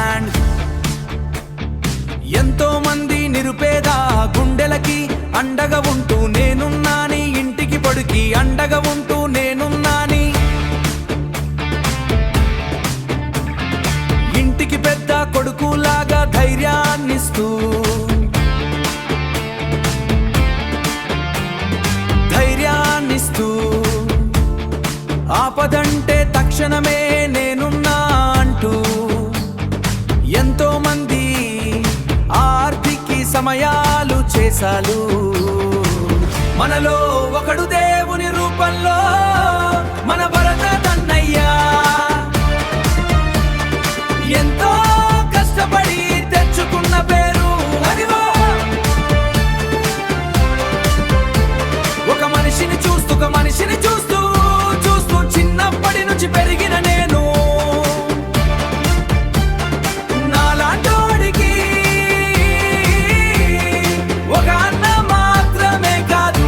Land. ఎంతో మంది నిరుపేద గుండెలకి అండగా ఉంటూ నేనున్నాని, ఇంటికి పొడికి అండగా ఉంటూ నేనున్నాని. ఇంటికి పెద్ద కొడుకులాగా ధైర్యాన్నిస్తూ ఆపదంటే తక్షణమే నేనున్నా అంటూ ఎంతో మంది ఆర్థిక సమయాలు చేశాలు. మనలో ఒకడు దేవుని రూపంలో మన భరతన్నయ్య. ఎంతో కష్టపడి తెచ్చుకున్న పేరు అదిగో. ఒక మనిషిని చూస్తూ చిన్నప్పటి నుంచి పెరిగిన నేను నాలాంటోడికి ఒక అన్న మాత్రమే కాదు,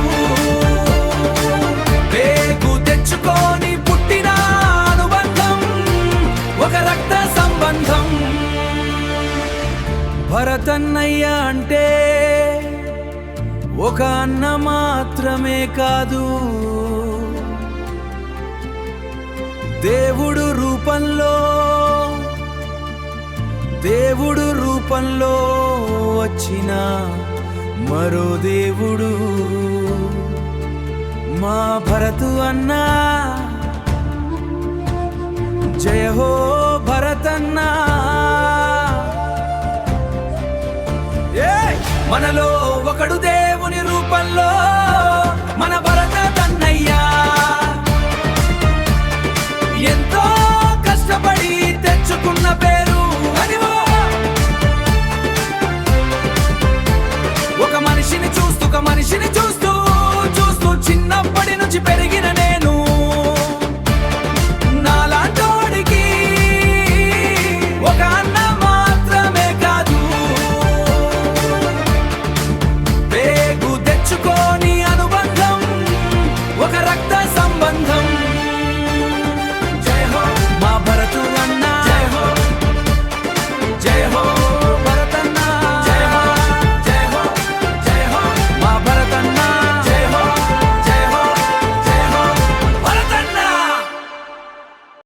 పేగు తెచ్చుకొని పుట్టిన అనుబంధం, ఒక రక్త సంబంధం. భరతన్నయ్య అంటే ఒక అన్న మాత్రమే కాదు, దేవుడు రూపంలో వచ్చిన మరో దేవుడు మా భరతు అన్నా. జయ హో భరతన్నా. మనలో ఒకడు దేవుని రూపంలో